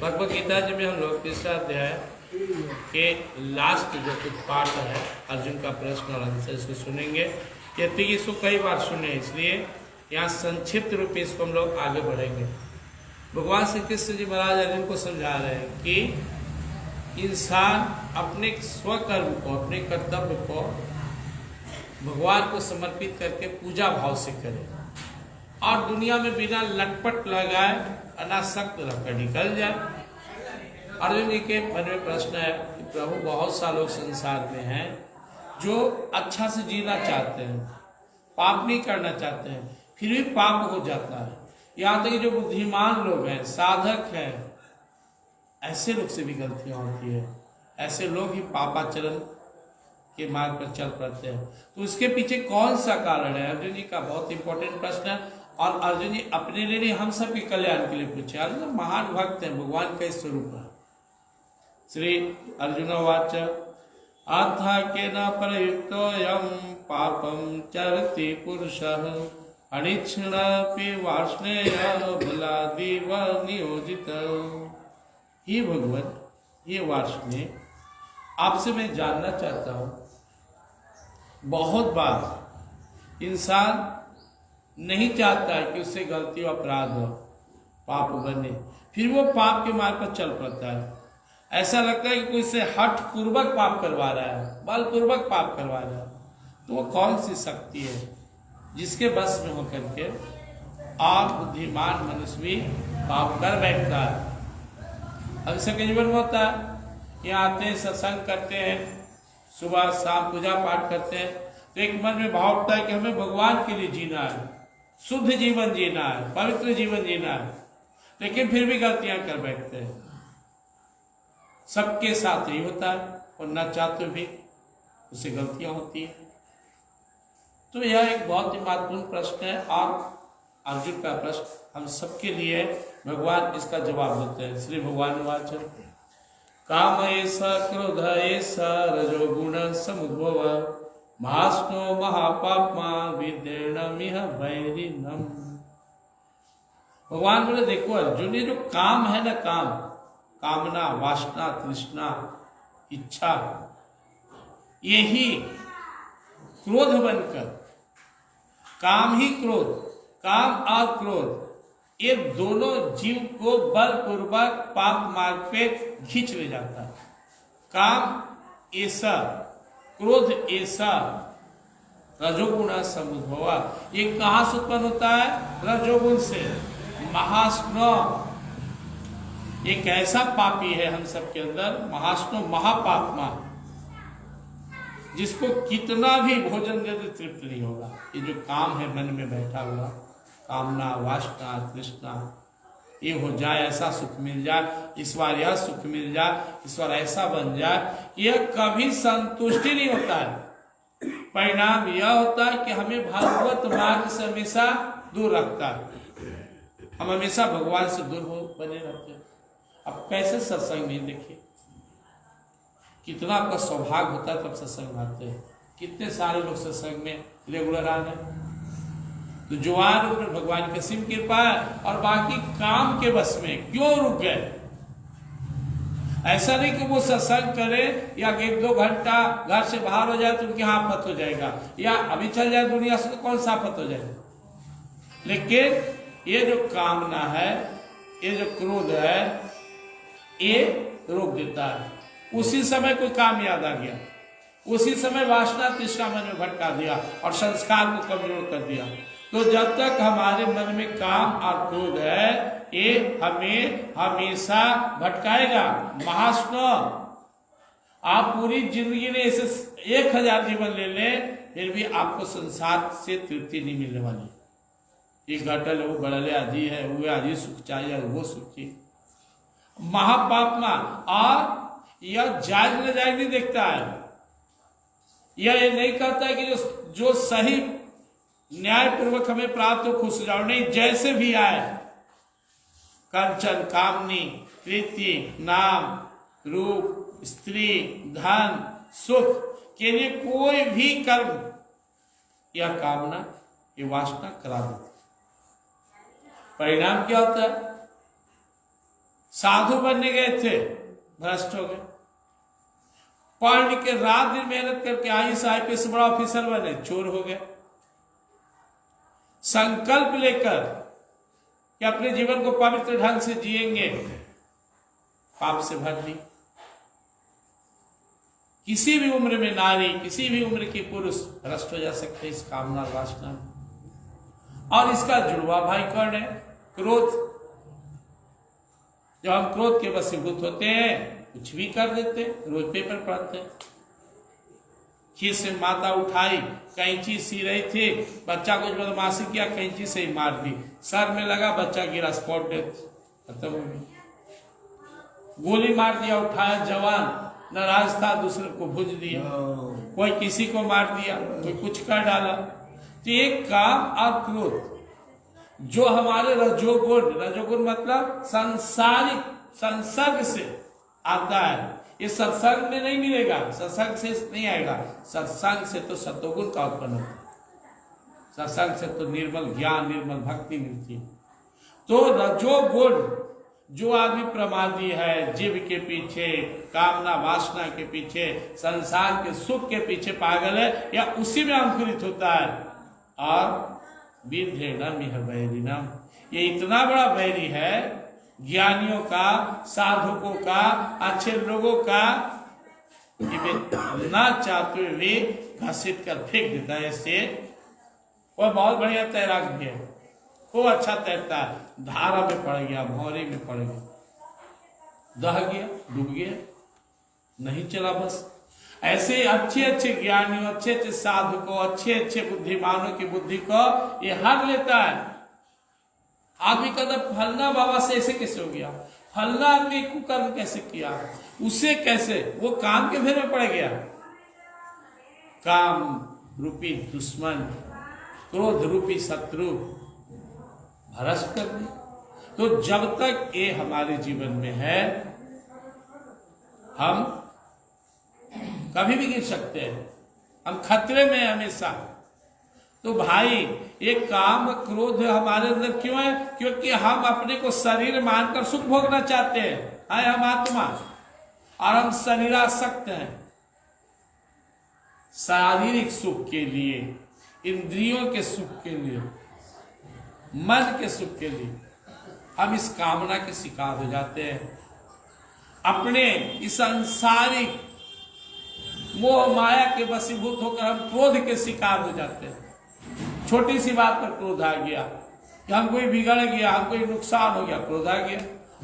भगवद गीता जी में हम लोग तीसरा अध्याय के लास्ट जो कुछ पार्ट है अर्जुन का प्रश्न और आंसर इसको सुनेंगे। यदि इसको कई बार सुने इसलिए यहाँ संक्षिप्त रूप में इसको हम लोग आगे बढ़ेंगे। भगवान श्री कृष्ण जी महाराज अर्जुन को समझा रहे हैं कि इंसान अपने स्वकर्म को, अपने कर्तव्य को भगवान को समर्पित करके पूजा भाव से करे और दुनिया में बिना लटपट लगाए अनासक्त रहकर निकल जाए। अर्जुन जी के मन में प्रश्न है कि प्रभु बहुत सा लोग संसार में हैं जो अच्छा से जीना चाहते हैं, पाप नहीं करना चाहते हैं, फिर भी पाप हो जाता है। यहाँ तक कि जो बुद्धिमान लोग हैं, साधक हैं, ऐसे लोग से भी गलतियां होती है। ऐसे लोग ही पापाचरण के मार्ग पर चल पड़ते हैं। तो इसके पीछे कौन सा कारण है? अर्जुन जी का बहुत इंपॉर्टेंट प्रश्न है और अर्जुन जी अपने लिए नहीं, हम सब के कल्याण के लिए पूछे। अर्जुन महान भक्त हैं, भगवान का स्वरूप है। श्री अर्जुन वाच अथ के न प्रयुक्तोऽयं पापं चरति पुरुषः अनिच्छिन्नपि वार्ष्णेय बलादिव नियोजितः। हे भगवान, ये वार्ष्णेय, आपसे मैं जानना चाहता हूं, बहुत बार इंसान नहीं चाहता है कि उससे गलती और अपराध हो, पाप बने, फिर वो पाप के मार्ग पर चल पड़ता है। ऐसा लगता है कि कोई से हठ पूर्वक पाप करवा रहा है, बलपूर्वक पाप करवा रहा है। तो वो कौन सी शक्ति है जिसके बस में होकर के आप बुद्धिमान मनुष्य भी पाप कर बैठता है? अब सबके जीवन में होता है, यहाँ आते हैं, सत्संग करते हैं, सुबह शाम पूजा पाठ करते हैं, तो एक मन में भाव उठता है कि हमें भगवान के लिए जीना है, शुद्ध जीवन जीना है, पवित्र जीवन जीना है, लेकिन फिर भी गलतियां कर बैठते हैं। सबके साथ ही होता है और न चाहते भी उससे गलतियां होती है। तो यह एक बहुत ही महत्वपूर्ण प्रश्न है और अर्जुन का प्रश्न हम सबके लिए भगवान इसका जवाब देते हैं। श्री भगवान वाच काम ऐसा क्रोध ऐसा रजोगुण समुद्भव महास्नो महापापमा विदेणमिह वैरिणम। भगवान बोले देखो अर्जुन, ये जो काम है ना, काम, कामना, वासना, तृष्णा, इच्छा, यही क्रोध बनकर, काम ही क्रोध, काम और क्रोध, ये दोनों जीव को बलपूर्वक पाप मार्ग पे खींच ले जाता है। काम ऐसा, क्रोध ऐसा, रजोगुण समुद्भवा, ये कहां से उत्पन्न होता है? रजोगुण से। महास्नो, एक ऐसा पापी है हम सबके अंदर, महास्नो महापापमा, जिसको कितना भी भोजन दे दे तृप्त नहीं होगा। ये जो काम है मन में बैठा हुआ, कामना, वासना, तृष्णा, ये हो जाए, ऐसा सुख मिल जाए, इस बार यह सुख मिल जाए, इस बार ऐसा बन जाए, यह कभी संतुष्टि नहीं होता है। परिणाम यह होता है कि हमें भागवत मार्ग से हमेशा दूर रखता है। हम हमेशा भगवान से दूर हो बने रहते हैं। अब कैसे सत्संग नहीं देखे, कितना आपका सौभाग्य होता है तब सत्संग आते हैं। कितने सारे लोग सत्संग में रेगुलर आ रहे हैं। तो जो आ रहे हैं भगवान की असीम कृपा है, और बाकी काम के बस में क्यों रुक गए? ऐसा नहीं कि वो सत्संग करे या 1-2 घंटा घर से बाहर हो जाए तो उनकी आफत हो जाएगा, या अभी चल जाए दुनिया से तो कौन सा आफत हो जाएगा। लेकिन ये जो कामना है, ये जो क्रोध है, ये रोक देता है। उसी समय कोई काम याद आ गया, उसी समय वासना तृष्णा मन में भटका दिया और संस्कार को कमजोर कर दिया। तो जब तक हमारे मन में काम और क्रोध है, ये हमें हमेशा भटकाएगा। महास्नो, आप पूरी जिंदगी में ऐसे 1000 जीवन ले लें, फिर भी आपको संसार से तृप्ति नहीं मिलने वाली। ये घटल वो गड़ले आदि है, वो आदि सुख चाहिए, वो सुख चाहिए। महापापमा, और यह जायज न जायज नहीं देखता है। यह ये नहीं कहता है कि जो सही न्याय पूर्वक हमें प्राप्त हो खुश हो जाओ, नहीं, जैसे भी आए, कंचन, कामनी, प्रीति, नाम, रूप, स्त्री, धन, सुख के लिए कोई भी कर्म या कामना, ये वासना करा देती। परिणाम क्या होता है? साधु बनने गए थे, भ्रष्ट हो गए। पढ़ के रात दिन मेहनत करके IAS बड़ा ऑफिसर बने, चोर हो गए। संकल्प लेकर कि अपने जीवन को पवित्र ढंग से जिएंगे, पाप से भर दी। किसी भी उम्र में नारी, किसी भी उम्र की पुरुष भ्रष्ट हो जा सकते इस कामना वासना में। और इसका जुड़वा भाई कौन है? क्रोध। जब हम क्रोध के वशीभूत होते हैं, कुछ भी कर देते। रोज पेपर पढ़ते हैं, खीस से माता उठाई, कैंची सी रही थी, बच्चा कुछ बदमाशी किया, कैंची से ही मार दी, सर में लगा, बच्चा गिरा, स्पॉट डेथ, खत्म हो गई। गोली मार दिया, उठाया जवान, नाराज था, दूसरे को भूज दिया। कोई किसी को मार दिया, कोई कुछ कर डाला। तो एक काम और क्रोध जो हमारे रजोगुण मतलब सांसारिक संसर्ग से आता है, ये सत्संग में नहीं मिलेगा, सत्संग से नहीं आएगा। सत्संग से तो सतोगुण का उत्पन्न होता है, सत्संग से तो निर्मल ज्ञान, निर्मल भक्ति मिलती है। तो रजोगुण जो आदमी प्रमादी है, जीव के पीछे, कामना वासना के पीछे, संसार के सुख के पीछे पागल है, या उसी में अंकुरित होता है। और विधेनम यह वैरिणम, ये इतना बड़ा वैरी है ज्ञानियों का, साधुकों का, अच्छे लोगों का, कि वे ना चाहते हुए घसीट कर फेंक देता है। इससे वो बहुत बढ़िया तैराक भी है, वो अच्छा तैरता है, धारा में पड़ गया, भौरे में पड़ गया, दह गया, डूब गया, नहीं चला। बस ऐसे अच्छे अच्छे ज्ञानियों, अच्छे अच्छे साधुकों, अच्छे अच्छे बुद्धिमानों की बुद्धि को ये हर लेता है। आदमी कहता फलना बाबा से ऐसे कैसे हो गया, फलना आदमी कुकर्म कैसे किया, उसे कैसे, वो काम के फेर में पड़ गया। काम रूपी दुश्मन, क्रोध रूपी शत्रु भ्रष्ट कर दी। तो जब तक ये हमारे जीवन में है, हम कभी भी गिर सकते हैं, हम खतरे में हैं हमेशा। तो भाई ये काम क्रोध हमारे अंदर क्यों है? क्योंकि हम अपने को शरीर मानकर सुख भोगना चाहते हैं। है हम आत्मा और हम शरीरासक्त हैं। शारीरिक सुख के लिए, इंद्रियों के सुख के लिए, मन के सुख के लिए हम इस कामना के शिकार हो जाते हैं। अपने इस सांसारिक मोह माया के वशीभूत होकर हम क्रोध के शिकार हो जाते हैं। छोटी सी बात पर क्रोध आ गया कि हम कोई बिगड़ गया, हम कोई नुकसान हो गया, क्रोध आ गया,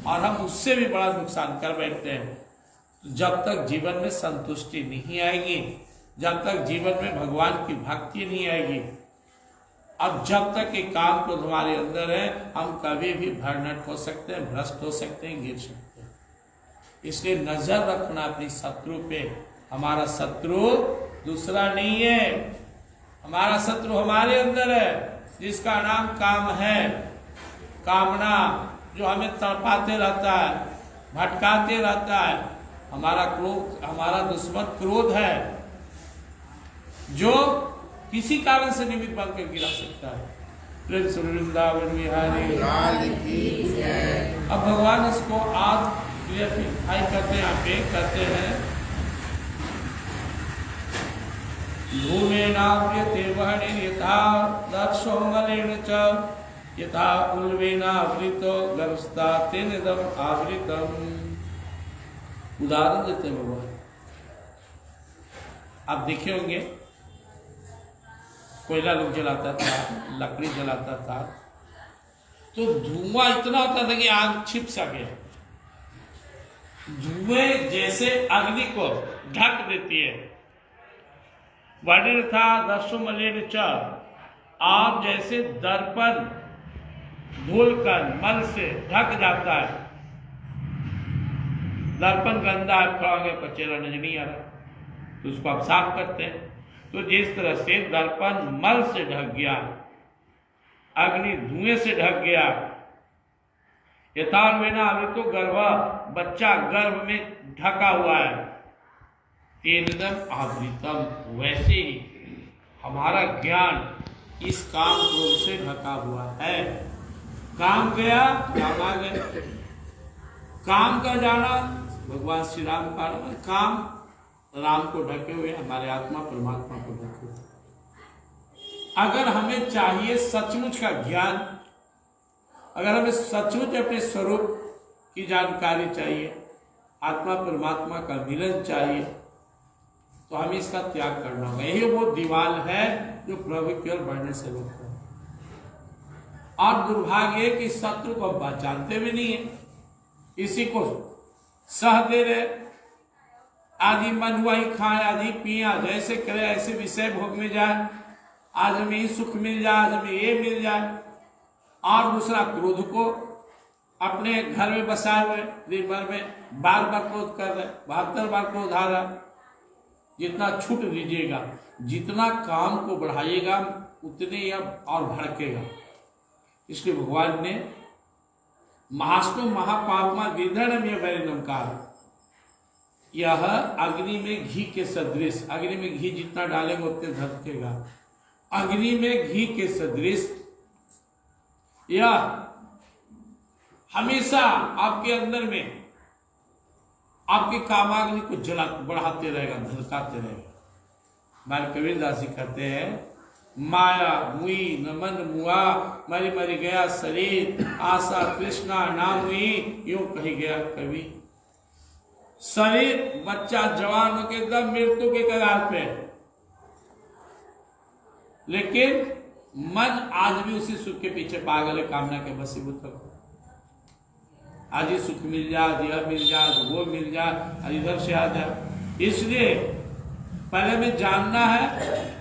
और हम उससे भी बड़ा नुकसान कर बैठते हैं। जब तक जीवन में संतुष्टि नहीं आएगी, जब तक जीवन में भगवान की भक्ति नहीं आएगी, और जब तक ये काम क्रोध हमारे अंदर है, हम कभी भी भरनट हो सकते हैं, भ्रष्ट हो सकते हैं, गिर सकते हैं। इसलिए नजर रखना अपनी शत्रु पे। हमारा शत्रु दूसरा नहीं है, हमारा शत्रु हमारे अंदर है, जिसका नाम काम है। कामना जो हमें तड़पाते रहता है, भटकाते रहता है। हमारा क्रोध, हमारा दुश्मन क्रोध है, जो किसी कारण से निमित्त बनकर गिरा सकता है। प्रेम से वृंदावन बिहारी लाल की जय। अब भगवान इसको आज क्लियरफाई करते हैं, यहाँ पे करते हैं। धूमेनाव्रियते वह्निर् यथा दर्शो मलेन च, यथा उल्बेनावृतो गर्भस्था तेनेदम आवृतम। उदाहरण देते हैं भगवान। आप देखे होंगे कोयला लोग जलाता था, लकड़ी जलाता था, तो धुआं इतना होता था कि आग छिप सके। धुएं जैसे अग्नि को ढक देती है। वर्णिर था दर्शो मलेन च, आप जैसे दर्पण धूलकण मल से ढक जाता है। दर्पण गंदा है, खड़ा हो गया, पचेरा नजर नहीं आ रहा, तो उसको आप साफ करते हैं। तो जिस तरह से दर्पण मल से ढक गया, अग्नि धुएं से ढक गया, यथान्वेना अमृतो गर्भ, बच्चा गर्भ में ढका हुआ है, तेनदम आवृतम, वैसे ही हमारा ज्ञान इस काम क्रोध से ढका हुआ है। काम गया, काम आ गया। काम का जाना, भगवान श्री राम का काम राम को ढके हुए, हमारे आत्मा परमात्मा को ढके हुए। अगर हमें चाहिए सचमुच का ज्ञान, अगर हमें सचमुच अपने स्वरूप की जानकारी चाहिए, आत्मा परमात्मा का मिलन चाहिए, तो हमें इसका त्याग करना होगा। यही वो दीवाल है जो प्रभु की ओर बढ़ने से रोकता है। और दुर्भाग्य है कि शत्रु को पहचानते भी नहीं है, इसी को सह दे रहे, आदि मन हुआ ही खाए, आदि पिया, जैसे करे ऐसे विषय भोग में जाए, आज हमें ये सुख मिल जाए, आज हमें ये मिल जाए। और दूसरा क्रोध को अपने घर में बसाए हुए, दिन भर में बार बार क्रोध कर रहे, 72 बार क्रोध आ रहा। जितना छूट दीजिएगा, जितना काम को बढ़ाइएगा, उतने ही अब और भड़केगा। इसलिए भगवान ने महाष्टो महापापमा विधर्म में वैरिणम कहा, यह अग्नि में घी के सदृश, अग्नि में घी जितना डालेंगे उतने धधकेगा, अग्नि में घी के सदृश यह हमेशा आपके अंदर में आपके कामाग्नि को जला बढ़ाते रहेगा, धधकाते रहेगा। हमारे कबीरदास जी कहते हैं, माया मुई न मन मुआ, मरी मरी गया शरीर, आशा कृष्णा नाम हुई, यूं कही गया कवि। शरीर बच्चा जवान होकर एकदम मृत्यु के कगार पे, लेकिन मन आज भी उसी सुख के पीछे पागल है, कामना के वशीभूत है। आज ये सुख मिल जाए, यह मिल जाए, वो मिल जाए, इधर से आ जाए। इसलिए पहले में जानना है,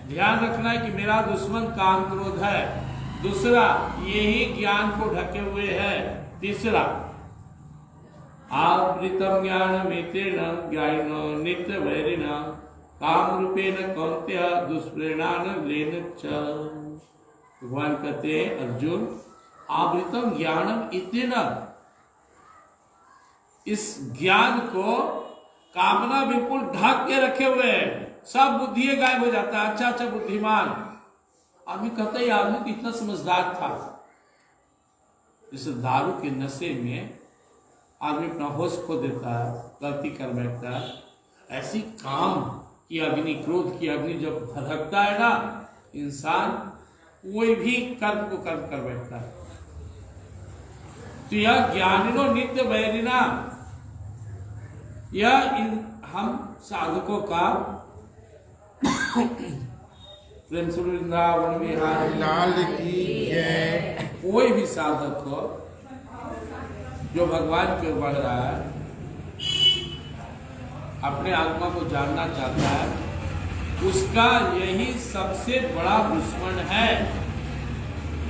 ध्यान रखना है कि मेरा दुश्मन काम क्रोध है। दूसरा, यही ज्ञान को ढके हुए है। तीसरा, आवृतम ज्ञानमेतेन ज्ञानिनो नित्य वैरिणा काम रूपेण कौन्तेय दुष्प्रेरणान लेन च। भगवान कहते हैं, अर्जुन, आवृतम ज्ञानम इतेन, इस ज्ञान को कामना बिल्कुल ढक के रखे हुए है, सब बुद्धि गायब हो जाता है। अच्छा अच्छा बुद्धिमान आदमी कहता है, आदमी कितना समझदार था। इस दारू के नशे में आदमी अपना होश खो देता है, गलती कर बैठता है। ऐसी काम की अग्नि, क्रोध की अग्नि जब धधकता है ना, इंसान कोई भी कर्म को कर्म कर बैठता है। तो यह ज्ञानिनो नित्य वैरिणा, यह हम साधकों का प्रेम से वृंदावन विहारी लाल की जय। कोई भी साधक को जो भगवान की ओर बढ़ रहा है, अपने आत्मा को जानना चाहता है, उसका यही सबसे बड़ा दुश्मन है।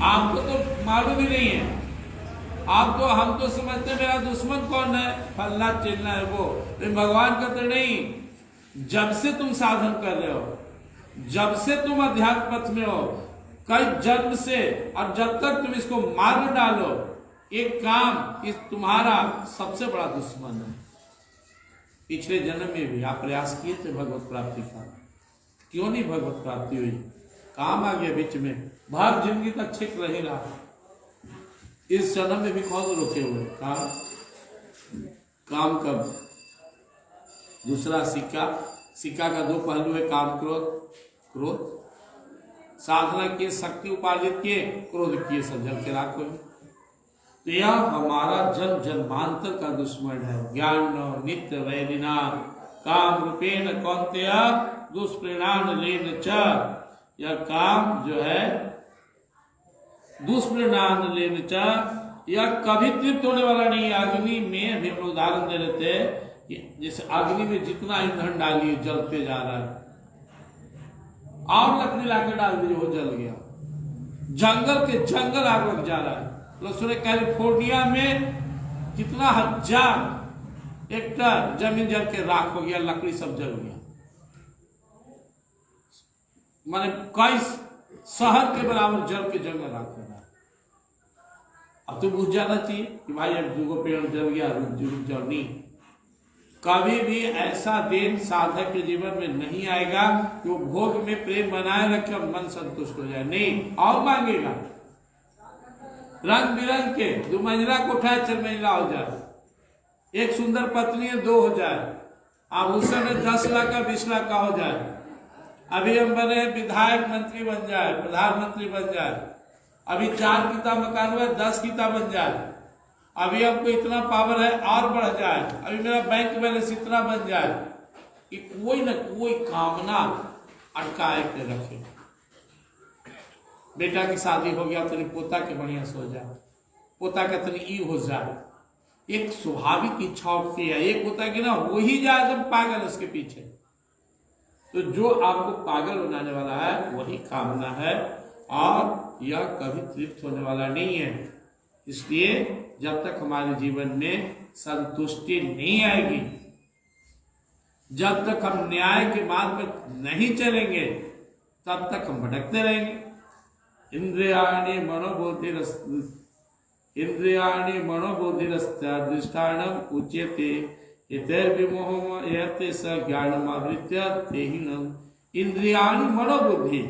आपको तो मालूम ही नहीं है, हम तो समझते मेरा दुश्मन कौन है, फलना चिल्ला है वो, लेकिन भगवान कहते नहीं। जब से तुम साधन कर रहे हो, जब से तुम अध्यात्म पथ में हो, कई जन्म से, और जब तक तुम इसको मार डालो, एक काम इस तुम्हारा सबसे बड़ा दुश्मन है। पिछले जन्म में भी आप प्रयास किए थे भगवत प्राप्ति का, क्यों नहीं भगवत प्राप्ति हुई? काम आ गया बीच में, भर जिंदगी तक छिक रही रहा। इस जन्म में भी कौन रोके हुए? काम कब? दूसरा सिक्का का दो पहलू है, काम क्रोध। साधना किए, शक्ति उपार्जित किए, क्रोध किए, सब जल के राख हो। तो यह हमारा जन्म जन्मांतर का दुश्मन है। ज्ञान नित्य वैरिणा काम रूपेण कौन्तेय दुष्प्रेरणान लेन च। यह काम जो है दुष्प्रेरणान लेन च, यह कभी तृप्त होने वाला नहीं है। अग्नि में अभी हम उदाहरण दे रहे थे, जैसे अग्नि में जितना ईंधन डालिए जलते जा रहा है, और लकड़ी लाकर डाल दीजिए वो जल गया। जंगल के जंगल आग लग जा रहा है। सुने कैलिफोर्निया में कितना 1000 हेक्टेयर जमीन जल के राख हो गया, लकड़ी सब जल गया। माने कई शहर के बराबर जल के जंगल राख हो रहा है। अब तो बुझ जाना चाहिए कि भाई अब 2 पेड़ जल गया, रुक जाओ। नहीं, कभी भी ऐसा दिन साधक के जीवन में नहीं आएगा कि वो भोग में प्रेम बनाए रखे और मन संतुष्ट हो जाए। नहीं, और मांगेगा। रंग बिरंग के 2 मंजिला को उठाए 4 मंजिला हो जाए, एक सुंदर पत्नी है 2 हो जाए, आभूषण है 10 लाख का 20 लाख का हो जाए, अभी हम बने विधायक मंत्री बन जाए, प्रधानमंत्री बन जाए, अभी 4 किता मकान हुआ 10 किता बन जाए, अभी हमको इतना पावर है और बढ़ जाए, अभी मेरा बैंक बैलेंस इतना बन जाए, कि कोई न कोई कामना अटकाए के रखे। बेटा की शादी हो गया तो पोता के बढ़िया से हो जाए, पोता का तनी ई हो जाए, एक स्वाभाविक इच्छा उठती है। एक होता है कि ना हो ही जाए एकदम पागल उसके पीछे। तो जो आपको पागल बनाने वाला है वही कामना है, और यह कभी तृप्त होने वाला नहीं है। इसलिए जब तक हमारे जीवन में संतुष्टि नहीं आएगी, जब तक हम न्याय के मार्ग पर नहीं चलेंगे, तब तक हम भटकते रहेंगे। इंद्रियाणि मनोबुद्धिरस्याधिष्ठानम् उच्यते यतैर्विमोहम् यते स ज्ञानमावृत्य तेहिनम्। इंद्रियाणि मनोबुद्धि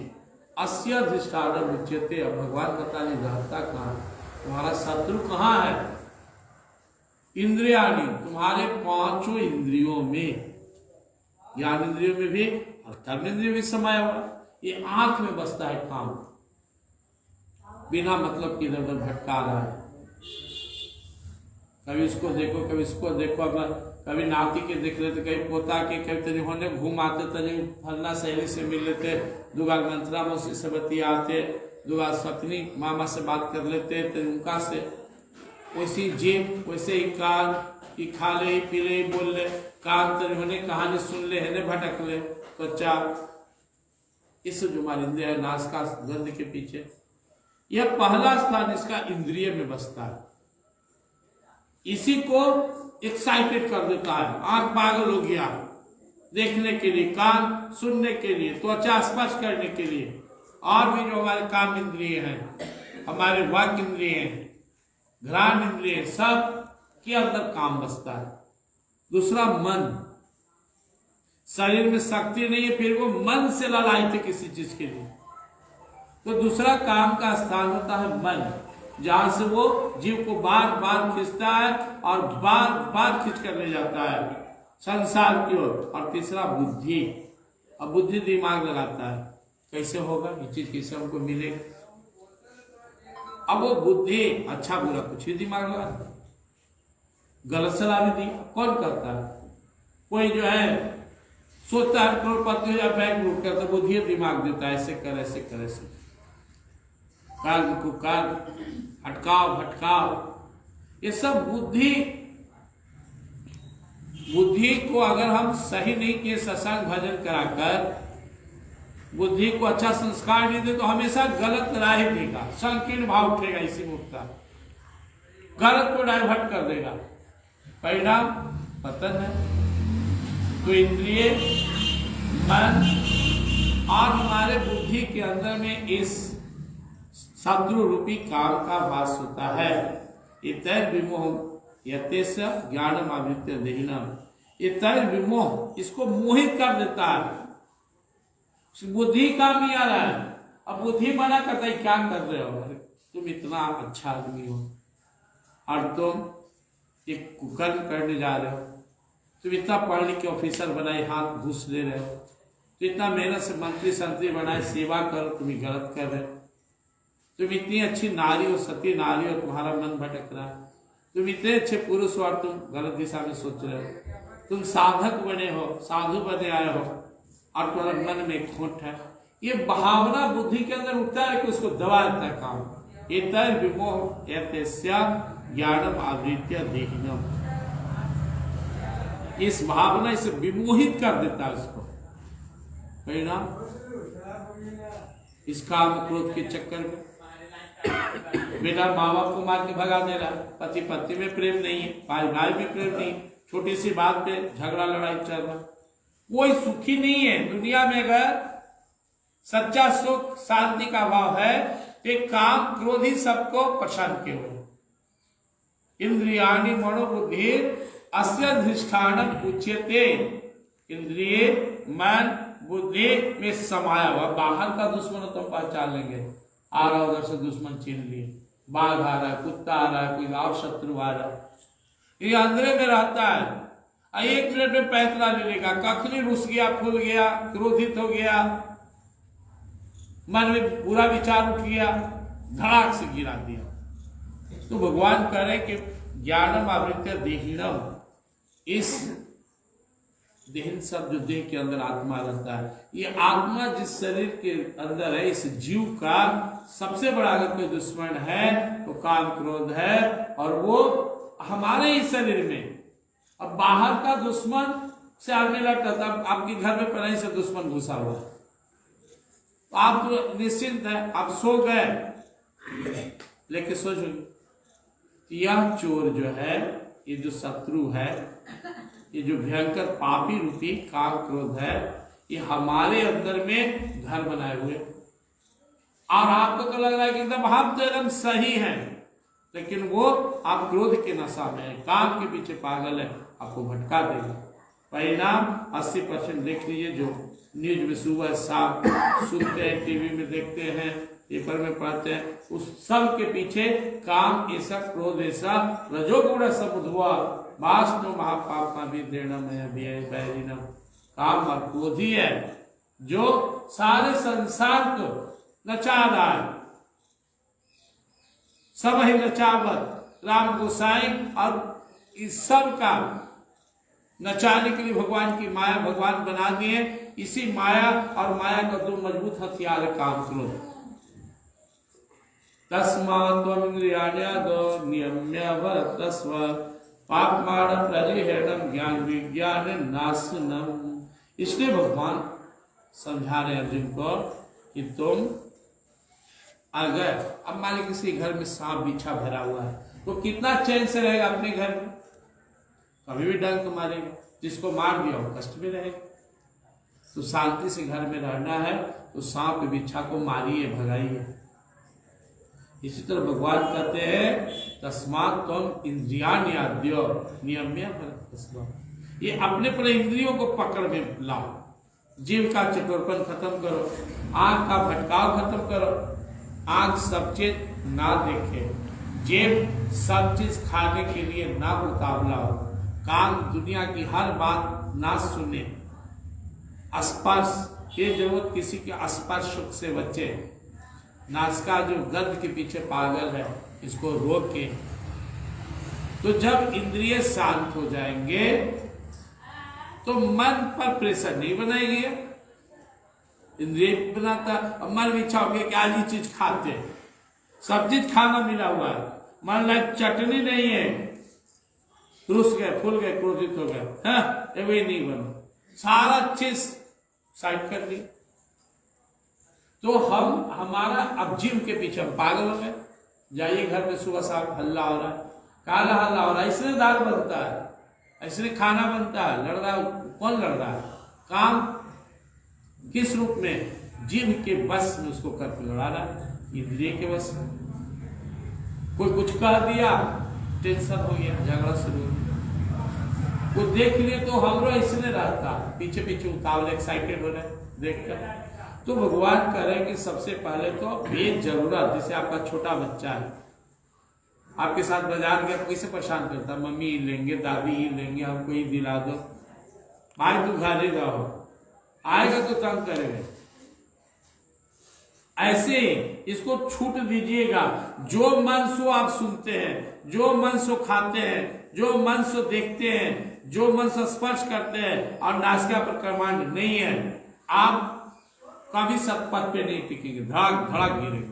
अस्य अधिष्ठानम् उच्यते। अब भगवान बता नहीं रहता कहाँ, तुम्हारा शत्रु कहाँ है? इंद्रियाणि, तुम्हारे 5 इंद्रियों में, ज्ञान इंद्रियों में भी और कर्म इंद्रियों में समाया हुआ। ये आंख में बसता है काम, बिना मतलब की इधर उधर भटका रहा है। कभी उसको देखो, कभी इसको देखो, कभी नाती के देख लेते, कभी पोता के, कभी तरी होने घूम आते, तरी फलना सहेली से मिल लेते, दुगाल मंत्रा मौसी से बतियाते, दुगाल सतनी मामा से बात कर लेते, तरी उनका से वैसी जेब, वैसे ही कान की खा ले, पी ले, बोल ले, कान तरी होने कहानी सुन ले, है भटक ले, त्वचा, इस जो हमारे इंद्रिय है नाश का गंध के पीछे, यह पहला स्थान इसका इंद्रिय में बसता है। इसी को एक्साइटेड कर देता है। आंख पागल हो गया देखने के लिए, कान सुनने के लिए, त्वचा स्पर्श करने के लिए, और भी जो हमारे काम इंद्रिय हैं, हमारे वाक इंद्रिय हैं, घ्राण इंद्रिय, सब के अंदर काम बसता है। दूसरा मन, शरीर में शक्ति नहीं है, फिर वो मन से ललायित है किसी चीज के लिए। तो दूसरा काम का स्थान होता है मन, जहां से वो जीव को बार बार खींचता है और बार बार खींच कर ले जाता है संसार की ओर। और तीसरा बुद्धि, अब बुद्धि दिमाग लगाता है, कैसे होगा ये चीज, कैसे हमको मिलेगा। अब वो बुद्धि अच्छा बुरा कुछ ही दिमाग लगाता है, गलत सलाह भी दी कौन करता है? कोई जो है सोचता है करोड़पति हो जाए, बैंक लूट करता, बुद्धि दिमाग देता है, ऐसे कर, ऐसे कर, ऐसे कर्म को कर, हटकाव भटकाव, ये सब बुद्धि को अगर हम सही नहीं किए, सत्संग भजन कराकर बुद्धि को अच्छा संस्कार नहीं दे, तो हमेशा गलत राह ही देगा, संकीर्ण भाव उठेगा, इसी में उठता गलत को डाइवर्ट कर देगा, परिणाम पतन है। तो इंद्रिय, मन और हमारे बुद्धि के अंदर में इस शत्रु रूपी काम का वास होता है। इतर विमोह यतेश ज्ञानम आवृत्य देहिनम। इतर विमोह, इसको मोहित कर देता है। बुद्धि काम नहीं आ रहा है, अब बुद्धि मना करता है, क्या कर रहे हो, तुम इतना अच्छा आदमी हो और तुम एक कुकर्म करने जा रहे हो, तुम इतना पढ़ लिख के ऑफिसर बनाए, हाथ घूस ले रहे हो, तो इतना मेहनत से मंत्री संतरी बनाए, सेवा करो, तुम गलत कर रहे हो। तुम इतनी अच्छी नारी हो, सती नारी हो, तुम्हारा मन भटक रहा है। तुम इतने अच्छे पुरुष हो और तुम गलत दिशा में सोच रहे हो। तुम साधक बने हो, साधु बने आए हो और तुम्हारा मन में खोट है। ये भावना बुद्धि के अंदर उठता है कि उसको दबा देता है काम। इतर विमोह यतेस्या ज्ञानम आवृत्य देहिनम। इस भावना से विमोहित कर देता है उसको। परिणाम इस काम क्रोध के चक्कर में बेटा माँ बाप को मार के भगा दे रहा है, पति पत्नी में प्रेम नहीं है, भाई भाई में प्रेम नहीं, छोटी सी बात पे झगड़ा लड़ाई चल रहा, कोई सुखी नहीं है दुनिया में। अगर सच्चा सुख शांति का भाव है तो काम क्रोध ही सबको पसंद के हो। इंद्रियाणि मनोबुद्धि अस्य अधिष्ठानम उच्यते। इंद्रिय मन बुद्धि में समाया हुआ, बाहर का दुश्मन तो पहचान लेंगे, आ रहा उधर से दुश्मन छीन लिए, बाघ आ रहा है, कुत्ता आ रहा है, कोई और शत्रु आ रहा है, ये अंदर में रहता है। 1 मिनट में पैंतरा ले लेगा, कखनी रुस गया, फूल गया, क्रोधित हो गया, मन में बुरा विचार उठ गया, धड़ाक से गिरा दिया। तो भगवान कह रहे कि ज्ञानम आवृत्य देहिणम, इस देहन शब्द जो देह के अंदर आत्मा रहता है, ये आत्मा जिस शरीर के अंदर है, इस जीव का सबसे बड़ा अगर कोई दुश्मन है तो काम क्रोध है, और वो हमारे ही शरीर में। अब बाहर का दुश्मन से आदमी लड़ता था, आपके घर में पहले से दुश्मन घुसा हुआ, तो आप तो निश्चिंत है, आप सो गए, लेकिन सोचो यह चोर जो है, ये जो शत्रु है, ये जो भयंकर पापी रूपी काम क्रोध है, ये हमारे अंदर में घर बनाए हुए, और आपको तो लग रहा है कि एकदम हम तो एकदम सही हैं, लेकिन वो आप क्रोध के नशा में है, काम के पीछे पागल है, आपको भटका देगा। परिणाम 80% देख लीजिए, जो न्यूज में सुबह शाम सुनते हैं, टीवी में देखते हैं, पेपर में पढ़ते हैं, उस सब के पीछे काम ऐसा, क्रोध ऐसा, रजोगुण सब धुआ, वास्तव महापाप का भी दृढ़, काम और क्रोध ही है जो सारे संसार को नचा रहा है। सब ही नचावत राम गोसाई, और इस सब का नचाने के लिए भगवान की माया भगवान बना दिए। इसी माया और माया का 2 मजबूत हथियार है, काम क्रोध। तस्मात् त्वमिन्द्रियाण्यदो नियम्य वर्तस्व पापमाण प्रतिहरणम ज्ञान विज्ञान नाशनम। इसलिए भगवान समझा रहे अर्जुन को कि तुम अगर, अब मान लीजिए किसी घर में सांप बिच्छा भरा हुआ है, तो कितना चैन से रहेगा अपने घर में? कभी भी डंक मारेगा, जिसको मार दिया वो कष्ट में रहेगा। तो शांति से घर में रहना है तो सांप बिच्छा को मारिए, भगाइए। इसी तरह भगवान कहते हैं तस्मात् त्वम इंद्रियाण्याद्यो नियम्य वर्तस्व, ये अपने पर इंद्रियों को पकड़ में लाओ। जीव का चतुरपन खत्म करो, आंख का भटकाव खत्म करो, आंख सब चीज ना देखे, जीव सब चीज खाने के लिए ना उतावला हो, कान दुनिया की हर बात ना सुने, स्पर्श ये जरूरत किसी के स्पर्श सुख से बचे, नासका जो गंध के पीछे पागल है इसको रोके। तो जब इंद्रिय शांत हो जाएंगे तो मन पर प्रेशर नहीं बनाएगी। इंद्रिय बनाता, अब मन में इच्छा होगी कि आज ही चीज खाते हैं, सब चीज खाना मिला हुआ है, मन लाइक चटनी नहीं है, रुस गए, फूल गए, क्रोधित हो गए, वही नहीं बना, सारा चीज साइड कर ली। तो हम हमारा अब जीव के पीछे हम पागल हो गए। जाइए घर में सुबह शाम हल्ला हो रहा है, काला हल्ला हो रहा है, इसलिए दाल बनता है, इसलिए खाना बनता है, लड़ रहा है, कौन लड़ रहा है? काम किस रूप में? जीव के बस में उसको करके लड़ा रहा है, इंद्रिय के बस में। कोई कुछ कह दिया, टेंशन हो गया, झगड़ा शुरू हो गया। वो देख लिए तो हम लोग इसलिए रहता, पीछे पीछे उतावले, एक्साइटेड हो रहे देखकर। तो भगवान कह रहे हैं कि सबसे पहले तो बेजरूरत, जैसे आपका छोटा बच्चा है, आपके साथ बाजार गया, कैसे परेशान करता, मम्मी ये लेंगे, दादी ये लेंगे, हमको ये दिला दो, भाई तू घर ही रहो, आएगा तो तंग करेगा। ऐसे इसको छूट दीजिएगा, जो मन सो आप सुनते हैं, जो मन सो खाते हैं, जो मन सो देखते हैं, जो मन से स्पर्श करते हैं, और नासिका पर कमांड नहीं है, आप कभी सतपथ पे नहीं टिकेंगे, धड़ाक धड़ाक गिरेंगे।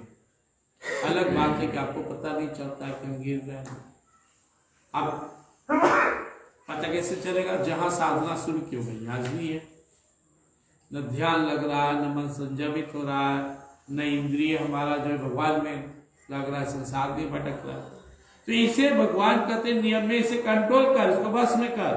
अलग बात है कि आपको पता नहीं चलता है कि हम गिर रहे हैं। अब पता कैसे चलेगा? जहां साधना शुरू की हो गई, हाजिरी है, न ध्यान लग रहा है, न मन संयमित हो रहा है, न इंद्रिय हमारा जो है भगवान में लग रहा है, संसार में भटक रहा है। तो इसे भगवान कहते हैं नियम में इसे कंट्रोल कर, इसको बस में कर,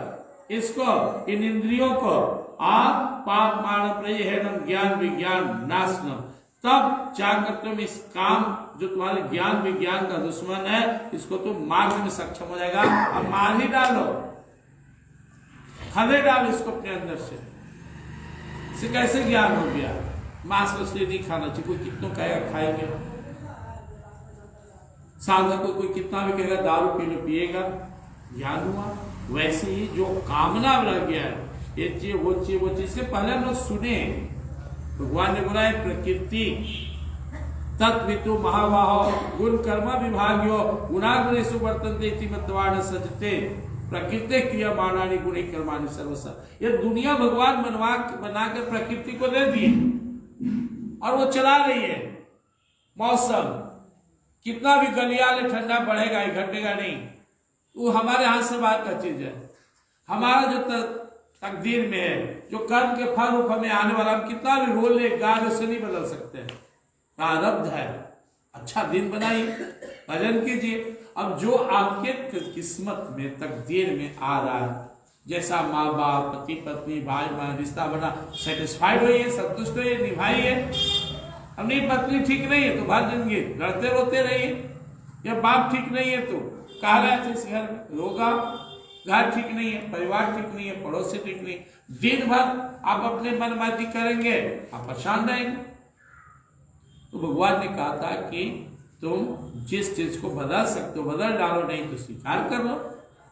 इसको इन इंद्रियों को आप पाप मान प्रयहनम ज्ञान विज्ञान नाशनम, तब जाकर तुम इस काम जो तुम्हारे ज्ञान विज्ञान का दुश्मन है इसको तुम मारने में सक्षम हो जाएगा। अब मार ही डालो, खदे डालो इसको अपने अंदर से। इसे कैसे ज्ञान हो गया? मांस मछली नहीं खाना चाहिए, कोई कितना कहेगा खाएंगे, साधक को कोई कितना भी कहेगा दारू पी लो पिएगा, ज्ञान हुआ। वैसे ही जो कामना रह गया है, ये चीज वो चीज वो चीज, से पहले हम लोग सुने भगवान ने बोला है प्रकृति तत्वितु महावाह गुण कर्म विभाग्यो गुणागुणेषु वर्तन्ते इति मत्वा न सजते प्रकृति क्रियमाणानि गुणे कर्माणि सर्वश। ये दुनिया भगवान बनाकर प्रकृति को दे दी और वो चला रही है। मौसम कितना भी गलियाले ठंडा बढ़ेगा ही, घटेगा नहीं, वो हमारे हाथ से बाहर का चीज है। हमारा जो तकदीर में है, जो कर्म के फल रूप हमें आने वाला, हम कितना भी रोल ले गाल से नहीं बदल सकते हैं। प्रारब्ध है, अच्छा दिन बनाइए, भजन कीजिए। अब जो आपके किस्मत में तकदीर में आ रहा है, जैसा माँ बाप पति पत्नी भाई बहन रिश्ता बना, सेटिस्फाइड होइए, संतुष्ट होइए, निभाइए। अपनी पत्नी ठीक नहीं है तो भर जिंदगी लड़ते रोते रहिए, या बाप ठीक नहीं है तो कह रहे थे इस घर में रोगा, घर ठीक नहीं है, परिवार ठीक नहीं है, पड़ोसी ठीक नहीं, दिन भर आप अपने मनमाजी करेंगे, आप परेशान रहेंगे। तो भगवान ने कहा था कि तुम जिस चीज को बदल सकते हो बदल डालो, नहीं तो स्वीकार कर लो।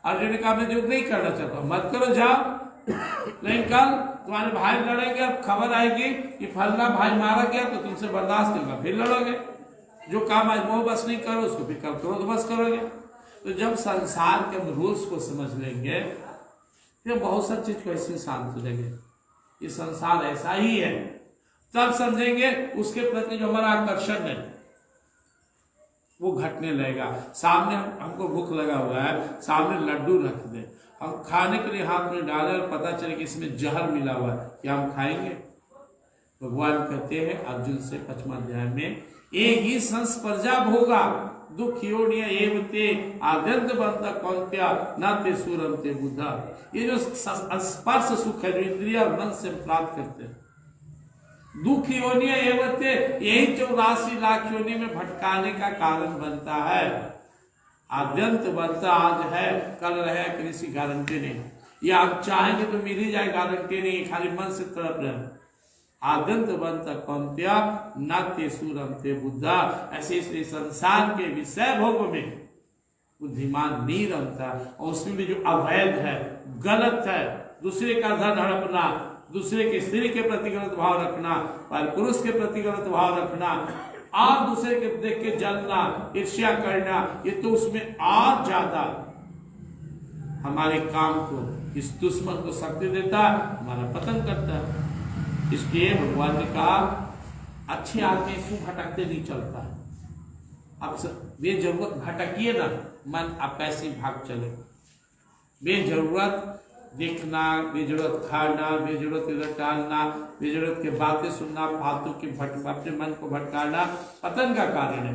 अर्जुन ने कहा मैं जो नहीं करना चाहता मत करो, जाओ। लेकिन कल तुम्हारे भाई लड़ेंगे, अब खबर आएगी कि फलना भाई मारा गया तो तुमसे बर्दाश्त नहीं होगा, फिर लड़ोगे। जो काम आज मोह बस नहीं करो उसको फिर कल क्रोध बस करोगे। तो जब संसार के रूल्स को समझ लेंगे फिर बहुत सा चीज को ऐसे शांत हो जाएंगे, ये संसार ऐसा ही है, तब समझेंगे उसके प्रति जो हमारा आकर्षण है वो घटने लगेगा। सामने हमको भूख लगा हुआ है, सामने लड्डू रख दे, हम खाने के लिए हाथ में डालें और पता चले कि इसमें जहर मिला हुआ है, क्या हम खाएंगे? भगवान कहते हैं अर्जुन से 5वां अध्याय में, एक ही संस्पर्जा भोगा दुख योनिया एवते आद्यंत बनता कौन्त्या न ते सूरम ते बुद्धा। ये जो स्पर्श सुख है जो इंद्रिया और मन से प्राप्त करते हैं, दुख योनिया एवते, यही 84 लाख योनि में भटकाने का कारण बनता है। आद्यंत बनता आज है, कल रहे किसी गारंटी नहीं, या आप चाहेंगे तो मिल ही जाए, गारंटी नहीं, खाली मन से तड़प रहे। आद्यंत बनता कौन्त्या नाते सूरम ते बुद्धा। ऐसे इसलिए संसार के विषय भोग में बुद्धिमान नहीं रमता, और उसमें भी जो अवैध है, गलत है, दूसरे का धन हड़पना, दूसरे के स्त्री के प्रति गलत भाव रखना, पुरुष के प्रति गलत भाव रखना, आप दूसरे के देख के जलना, ईर्ष्या करना, ये तो उसमें और ज्यादा हमारे काम को, इस दुश्मन को शक्ति देता है, हमारा पतन करता है। इसलिए भगवान ने कहा अच्छे आदमी क्यों भटकते नहीं चलता है, अब बेजरूरत भटकिए ना, मन आप कैसे भाग चले। बेजरूरत देखना, बेजरूरत खाना, बेजरूरत इधर टालना, बेजरूरत के बातें सुनना, फालतू के अपने मन को भटकाना पतन का कारण है।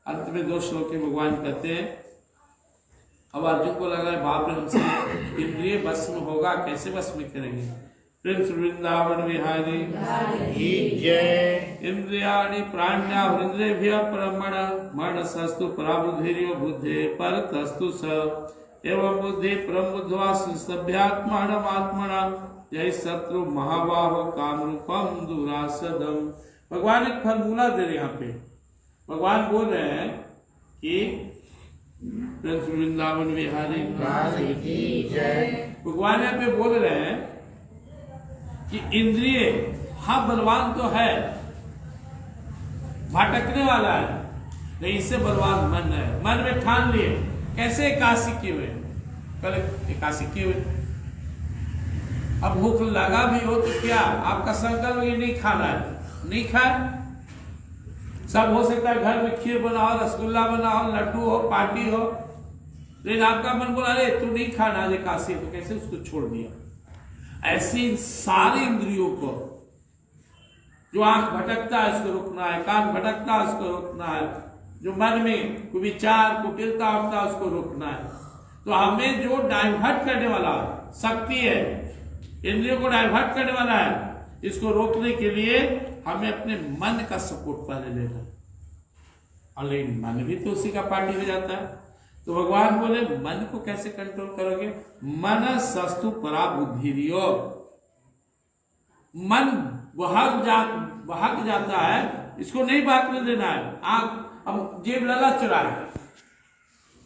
अंत में 2 श्लोक के भगवान कहते हैं, अब अर्जुन को लग रहा है बाप रे हमसे इंद्रिय भस्म होगा, कैसे भस्म करेंगे। प्रिंस वृंदावन विहारी जय। इंद्रियाणि प्राण्याहुरिन्द्रियभ्यः परमण मनसस्तु पराबुद्धिर्यो बुद्धे परतस्तु स एवं बुद्धि परम बुद्ध्वा सभ्यात्मानमात्मना जय शत्रु महाबाहो काम रूपम दुरासदम। भगवान एक फॉर्मूला दे रहे यहाँ पे, भगवान बोल रहे हैं कि प्रिंस वृंदावन विहारी भगवान यहाँ पे बोल रहे हैं कि इंद्रिय हाँ बलवान तो है, भटकने वाला है, नहीं इससे बलवान मन है। मन में ठान लिए, कैसे एकादशी किए हुए, कल एकादशी किए हुए, अब भूख लगा भी हो तो क्या आपका संकल्प ये नहीं खाना है, नहीं खाए। सब हो सकता है घर में खीर बनाओ, रसगुल्ला बनाओ, लड्डू हो, पार्टी हो, लेकिन आपका मन बोला अरे तू नहीं खाना आज एकादशी, तो कैसे उसको छोड़ दिया। ऐसी सारी इंद्रियों को, जो आंख भटकता है उसको रोकना है, कान भटकता है उसको रोकना है, जो मन में कोई विचार कुटिलता उठता है उसको रोकना है। तो हमें जो डाइवर्ट करने वाला शक्ति है, इंद्रियों को डाइवर्ट करने वाला है, इसको रोकने के लिए हमें अपने मन का सपोर्ट पहले लेना है। और लेकिन मन भी तो उसी का पार्टी हो जाता है। तो भगवान बोले मन को कैसे कंट्रोल करोगे। मन सस्तु परा बुद्धिर्यो, मन बहक जाता है, इसको नहीं भागने देना है। आंख अब जेब ललच रहा है,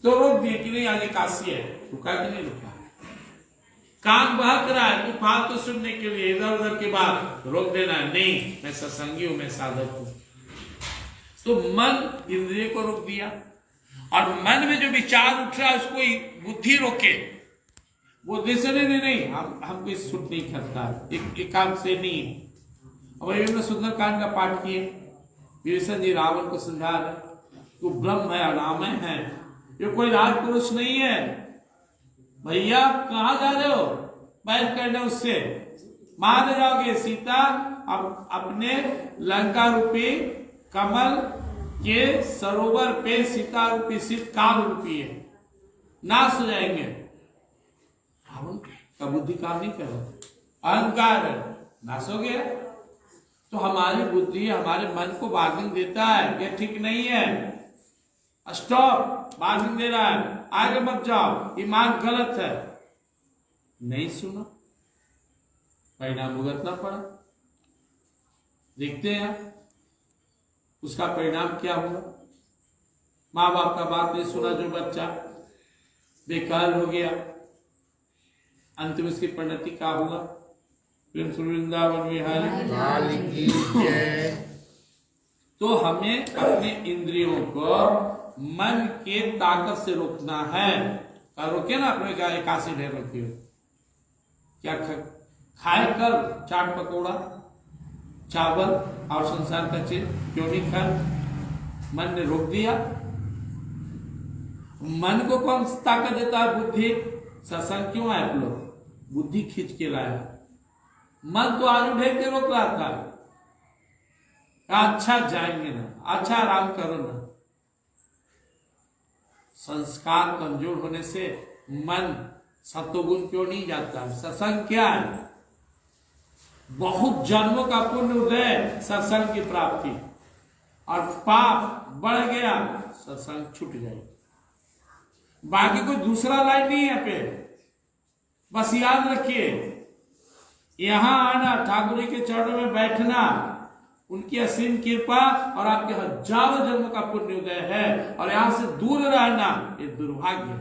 तो रोक दिए कि नहीं आज एकादशी है, रुका कि नहीं रुका। कान बहक रहा है तो फालतू सुनने के लिए इधर उधर की बात रोक देना है, नहीं मैं सत्संगी हूं, मैं साधक हूं। तो मन इंद्रिय को रोक दिया, और मन में जो विचार उठ रहा है उसको बुद्धि रोके। बुद्धि से नहीं हमको इस सूट नहीं करता, एक काम से नहीं। और हमने सुंदरकांड का पाठ किए, विभीषण जी रावण को समझा रहे, तू ब्रह्म है अनामय है, ये कोई राजपुरुष नहीं है। भैया कहाँ जा रहे हो, बैठ करने उससे मार जाओगे। सीता अब अपने लंका रूपी कमल के सरोवर पे सीता रूपी शीत काल रूपी है, नाश हो जाएंगे। रावण का बुद्धि काम नहीं कर रहा, अहंकार है, नाश हो गया। तो हमारी बुद्धि हमारे मन को वार्निंग देता है, ये ठीक नहीं है, स्टॉप, वार्निंग दे रहा है, आगे मत जाओ, ये मार्ग गलत है। नहीं सुना, परिणाम भुगतना पड़ा। देखते हैं उसका परिणाम क्या हुआ। माँ बाप का बात नहीं सुना जो बच्चा, बेकार हो गया। अंत में उसकी परिणति क्या हुआ। वृंदावन विहारी की जय। तो हमें अपने इंद्रियों को मन के ताकत से रोकना है। रोके ना, अपने क्या एकादशी ढेर रखी हो, क्या खाए कर चाट पकौड़ा चावल और संसार का चीज क्यों नहीं खाए। मन ने रोक दिया। मन को कौन ताकत देता है, बुद्धि। सत्संग क्यों आए आप लोग, बुद्धि खींच के लाया। मन तो आलू ढेर के रोक रहा था, अच्छा जाएंगे ना, अच्छा आराम करो ना। संस्कार कमजोर होने से मन सत्वगुण क्यों नहीं जाता। सत्संग क्या है, बहुत जन्मों का पुण्य उदय सत्संग की प्राप्ति, और पाप बढ़ गया सत्संग छूट जाए। बाकी कोई दूसरा लाइन नहीं है पे। बस याद रखिए, यहां आना, ठाकुर जी के चरणों में बैठना, उनकी असीम कृपा और आपके हजारों जन्मों का पुण्य उदय है। और यहां से दूर रहना ये दुर्भाग्य।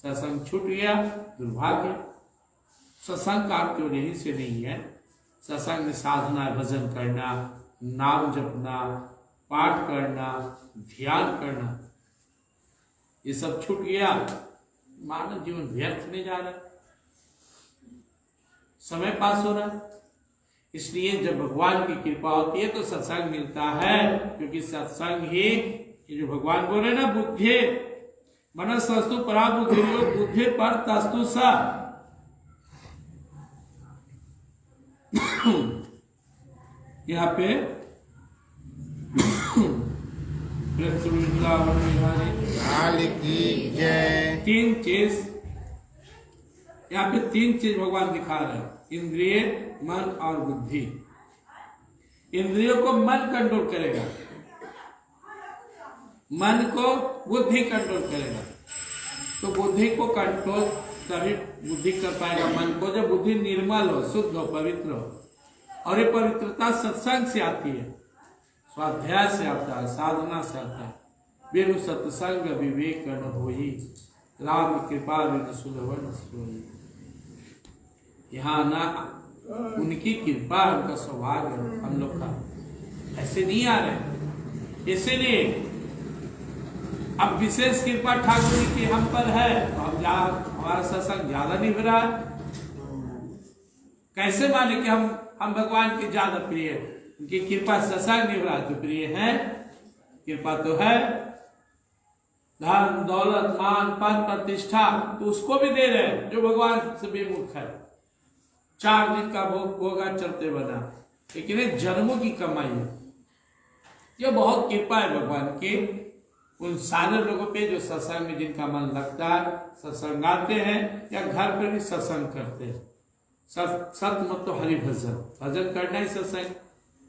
सत्संग छूट गया, दुर्भाग्य। सत्संग का अर्थ यहीं से नहीं है। सत्संग में साधना, भजन करना, नाम जपना, पाठ करना, ध्यान करना, ये सब छूट गया, मानव जीवन व्यर्थ में जा रहा है, समय पास हो रहा है। इसलिए जब भगवान की कृपा होती है तो सत्संग मिलता है, क्योंकि सत्संग ही, ये जो भगवान बोल रहे ना, बुद्धि मनस्तु परा बुद्धियो बुद्धि पर तस्तु सा। यहाँ पे तीन चीज, यहाँ पे तीन चीज भगवान दिखा रहे हैं, इंद्रिय, मन और बुद्धि। इंद्रियों को मन कंट्रोल करेगा, मन को बुद्धि कंट्रोल करेगा। तो बुद्धि को कंट्रोल तभी बुद्धि कर पाएगा मन को, जब बुद्धि निर्मल हो, शुद्ध हो, पवित्र हो। और ये पवित्रता सत्संग से आती है, स्वाध्याय से आता है, साधना से आता है। बिनु सत्संग विवेक न होई, राम कृपा बिनु सुलभ सोई। यहाँ ना उनकी कृपा, उनका सौभाग्य हम लोग का, ऐसे नहीं आ रहे। इसीलिए अब विशेष कृपा ठाकुर जी की हम पर है, तो हमारा सत्संग ज्यादा नहीं हो रहा है। कैसे माने कि हम भगवान के ज्यादा प्रिय, उनकी कृपा सत्संग नहीं हो रहा तो प्रिय है। कृपा तो है, धन दौलत मान पद प्रतिष्ठा तो उसको भी दे रहे हैं जो भगवान से विमुख है। 4 दिन का भोग भोगा चलते बना, लेकिन जन्मों की कमाई है। ये बहुत कृपा है भगवान की उन सारे लोगों पे जो सत्संग में जिनका मन लगता है, सत्संग आते हैं या घर पे भी सत्संग करते हैं। सत्य मत तो हरि भजन, भजन करना ही सत्संग।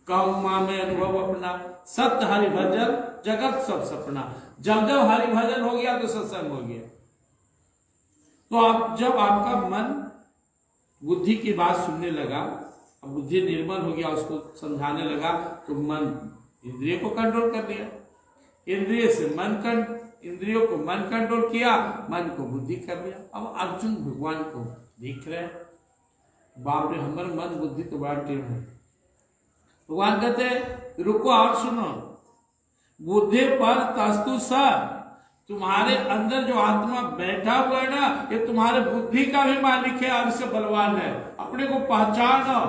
कहूँ माँ में अनुभव अपना, सत्य हरि भजन जगत सब सपना। जब जब हरि भजन हो गया तो सत्संग हो गया। तो आप जब आपका मन बुद्धि की बात सुनने लगा, अब बुद्धि निर्मल हो गया, उसको समझाने लगा, तो मन इंद्रिय को कंट्रोल कर दिया। इंद्रिय से मन इंद्रियों को मन कंट्रोल किया, मन को बुद्धि कर लिया। अब अर्जुन भगवान को देख रहे, बाप रे हमारे मन बुद्धि तो बड़ा टेढ़ है। भगवान कहते रुको और सुनो, बुद्धि पर तस्तु स, तुम्हारे अंदर जो आत्मा बैठा हुआ है ना, ये तुम्हारे बुद्धि का भी मालिक है और इससे बलवान है। अपने को पहचानो,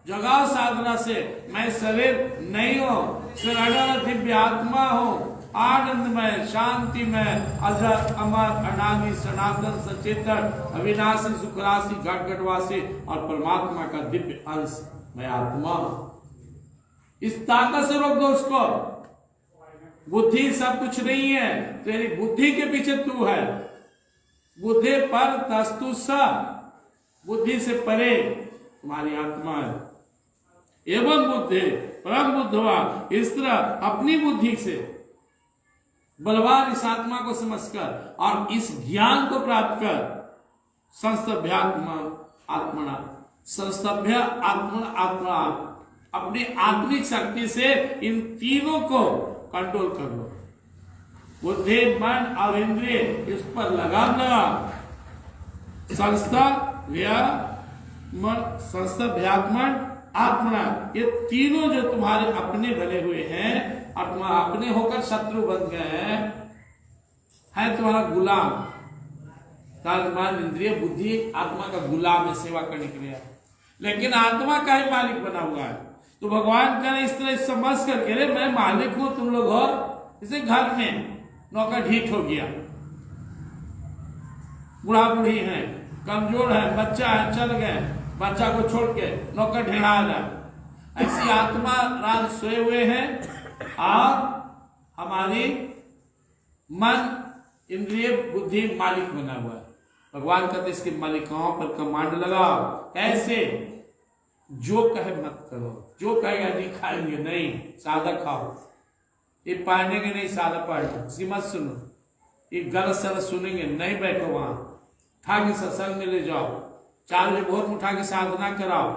जगाओ साधना से, मैं शरीर नहीं हूं, शरण दिव्य आत्मा हूं, आनंदमय, शांतिमय, अजर, अमर, अनादि, सनातन, सचेतन, अविनाशी, सुखराशि, घट घटवासी और परमात्मा का दिव्य अंश मैं आत्मा हूं। इस ताकत से रोक दो उसको। बुद्धि सब कुछ नहीं है, तेरी बुद्धि के पीछे तू है। बुद्धि पर तस्तु स, बुद्धि से परे तुम्हारी आत्मा है। एवं बुद्धि परम बुद्धवा, इस तरह अपनी बुद्धि से बलवान इस आत्मा को समझकर और इस ज्ञान को प्राप्त कर, संस्तभ्यात्मा आत्मना, संस्तभ्य आत्मना आत्मा, अपनी आत्मिक शक्ति से इन तीनों को कंट्रोल कर लो। बुद्धि, मन और इंद्रिय, इस पर लगाम लगा। संस्तभ्यात्मन आत्मना, ये तीनों जो तुम्हारे अपने बने हुए हैं, आत्मा अपने होकर शत्रु बन गए हैं, है तुम्हारा गुलाम। मन, इंद्रिय, बुद्धि आत्मा का गुलाम है, सेवा करने के लिए, लेकिन आत्मा का ही मालिक बना हुआ है। तो भगवान का इस तरह समझ करके, रे मैं मालिक हूं, तुम लोग हो जैसे घर में नौकर ढीठ हो गया, बूढ़ा बूढ़ी है, कमजोर है, बच्चा है, चल गए, बच्चा को छोड़ के नौकर ढेड़ा रहा। ऐसी आत्मा रात सोए हुए हैं और हमारी मन, इंद्रिय, बुद्धि मालिक बना हुआ है। भगवान कहते इसके मालिकाओं पर कमांड लगाओ। कैसे? जो कहे मत करो, जो कहेगा नहीं खाएंगे, नहीं सादा खाओ, ये पढ़नेंगे नहीं, सादा पढ़ो, इसकी मत सुनो, ये गलत सलत सुनेंगे नहीं, बैठो वहां, उठा के सत्संग में ले जाओ, 4 बजे भोर में उठा के साधना कराओ,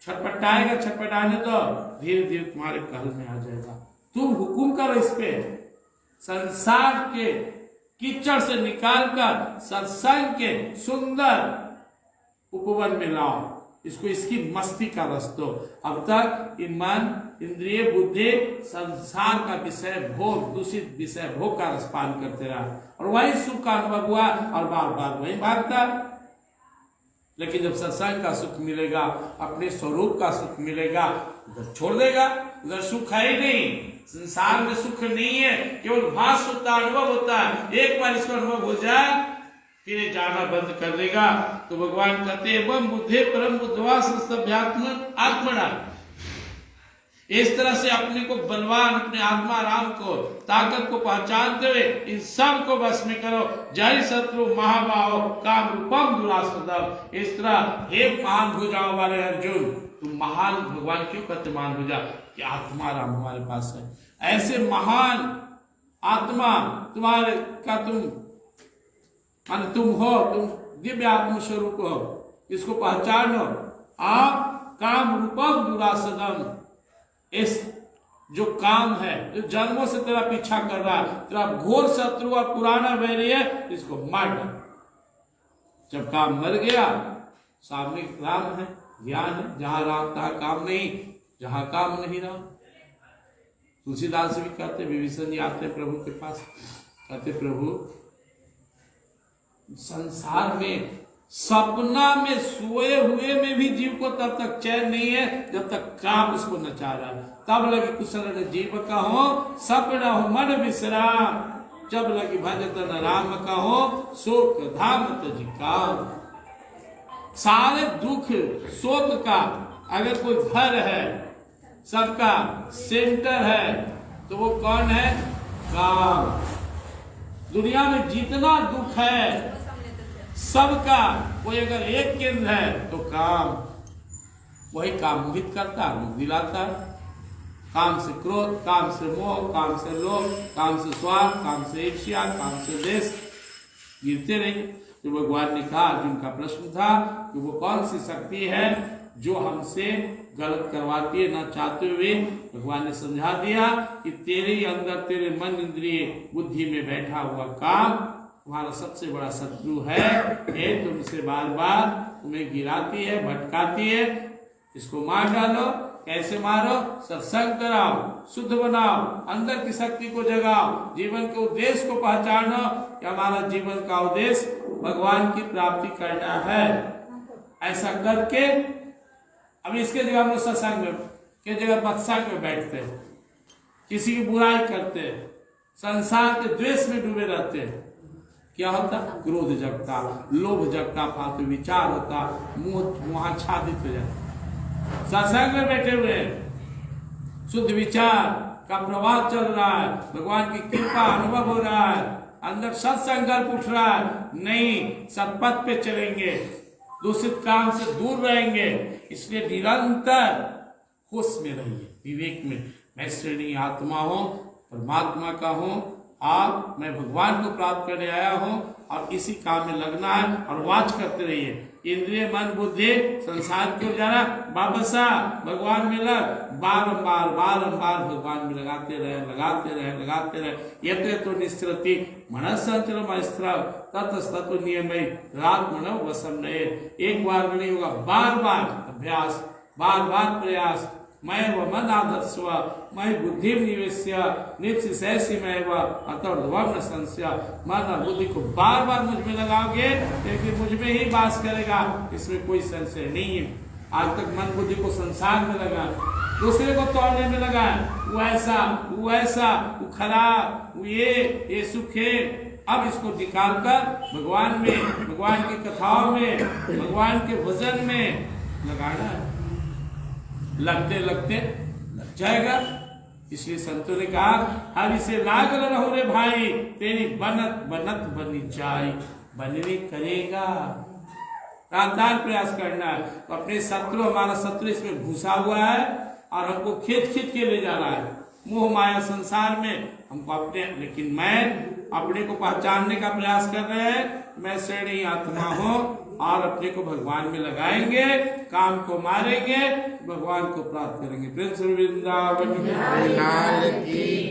छटपटाएगा, छटपटाने दो, धीरे धीरे तुम्हारे कहल में आ जाएगा। तुम हुकुम करो इस पे, संसार के कीचड़ से निकालकर सत्संग के सुंदर उपवन में लाओ, इसको इसकी मस्ती का रस दो। अब तक मन, इंद्रिय, बुद्धि संसार का विषय भोग, दूषित विषय भोग का रसपान करते रहा और वही सुख का अनुभव हुआ और बार बार वही भागता। लेकिन जब सत्संग का सुख मिलेगा, अपने स्वरूप का सुख मिलेगा, उधर छोड़ देगा। उधर सुख है ही नहीं, संसार में सुख नहीं है, केवल भास होता, अनुभव होता है। एक बार इसका अनुभव हो जाए फिर जाना बंद कर देगा। तो भगवान कहते एवं बुद्धि परम बुद्धवा संस्तभ्यात्म आत्मना, इस तरह से अपने को बलवान, अपने आत्मा राम को, ताकत को पहचानते हुए इन सब को बस में करो। जय शत्रु महाबाहो काम रूपम दुरासदम। इस तरह हे महान हो जाओ वाले अर्जुन, तुम महान, भगवान क्यों कहते महान हो जा, कि आत्मा राम हमारे पास है। ऐसे महान आत्मा तुम्हारे का तुम हो, तुम दिव्य आत्म स्वरूप हो, इसको पहचानो। आप काम रूपम दुरासदम, इस जो काम है, जो जन्मों से तेरा पीछा कर रहा है, तेरा घोर शत्रु और पुराना वैरी है, इसको मार डाल। जब काम मर गया, सामने राम है, ज्ञान है, जहां राम तहां काम नहीं, जहां काम नहीं राम। तुलसीदास भी कहते, विभीषण जी आते प्रभु के पास, कहते प्रभु संसार में सपना में सोए हुए में भी जीव को तब तक चैन नहीं है जब तक काम उसको नचा रहा है। तब लगी कुशल जीव कहो सपना हो मन विश्राम, जब लगी भजतन राम कहो शोक धाम तजी काम। सारे दुख शोक का अगर कोई घर है, सबका सेंटर है, तो वो कौन है? काम। दुनिया में जितना दुख है सबका कोई अगर एक केंद्र है तो काम। वही काम मोहित करता है, मुख दिलाता है। काम से क्रोध, काम से मोह, काम से लोभ, काम से स्वार्थ, काम से ईर्ष्या, काम से देश, गिरते रहेंगे। तो भगवान ने कहा, अर्जुन का प्रश्न था कि वो कौन सी शक्ति है जो हमसे गलत करवाती है न चाहते हुए। भगवान ने समझा दिया कि तेरे ही अंदर, तेरे मन, इंद्रिय, बुद्धि में बैठा हुआ काम तुम्हारा सबसे बड़ा शत्रु है। ये तुमसे बार बार तुम्हें गिराती है, भटकाती है, इसको मार डालो। कैसे मारो? सत्संग कराओ, शुद्ध बनाओ, अंदर की शक्ति को जगाओ, जीवन के उद्देश्य को पहचानो कि हमारा जीवन का उद्देश्य भगवान की प्राप्ति करना है। ऐसा करके अब इसके जगह हम लोग सत्संग में के जगह सत्संग में बैठते हैं, किसी की बुराई करते हैं, संसार के द्वेष में डूबे रहते हैं। क्या होता? क्रोध जगता, लोभ जगता, फालतू विचार होता, मोहाच्छादित हो जाता। सत्संग में बैठे हुए शुद्ध विचार का प्रवाह चल रहा है, भगवान की कृपा अनुभव हो रहा है, अंदर सत्संकल्प उठ रहा है, नहीं सत्पथ पे चलेंगे, दूषित काम से दूर रहेंगे। इसलिए निरंतर होश में रहिए, विवेक में। मैं श्रेणी आत्मा हूँ, परमात्मा का हूँ, और मैं भगवान को प्राप्त करने आया हूँ, और इसी काम में लगना है और वाच करते रहिए। इंद्रिय, मन, बुद्धि संसार की ओर जाना, वापस आ भगवान में लग, बारंबार बारंबार भगवान में लगाते रहे, लगाते रहे, लगाते रहे। यत तो निस्त्रति मनसंचल स्त्र ततस्तत्व नियमय रात्मनो वसम नये। एक बार नहीं होगा, बार बार अभ्यास, बार बार प्रयास। मैं व मन आदर्शव मैं बुद्धि निवेश्य नित्य मैं व अतर्ध्वम न संशय। मन और बुद्धि को बार बार मुझ में लगाओगे, लेकिन मुझ में ही वास करेगा, इसमें कोई संशय नहीं है। आज तक मन बुद्धि को संसार में लगा, दूसरे को तोड़ने में लगा, वो ऐसा, वो खराब, वो ये सुख है। अब इसको निकालकर भगवान में, भगवान की कथाओं में, भगवान के भजन में लगाना है। लगते लगते लग जाएगा। इसलिए संतों ने कहा, हरि से लागल रहो रे भाई, तेरी बनत बनत बनी जाए। बनने करेगा, लगातार प्रयास करना है। तो अपने शत्रु, हमारा शत्रु इसमें घुसा हुआ है और हमको खींच खींच के ले जा रहा है मोह माया संसार में हमको अपने। लेकिन मैं अपने को पहचानने का प्रयास कर रहे हैं, मैं श्रेणी आत्मा हूँ, और अपने को भगवान में लगाएंगे, काम को मारेंगे, भगवान को प्राप्त करेंगे। प्रिंस वृंदावन की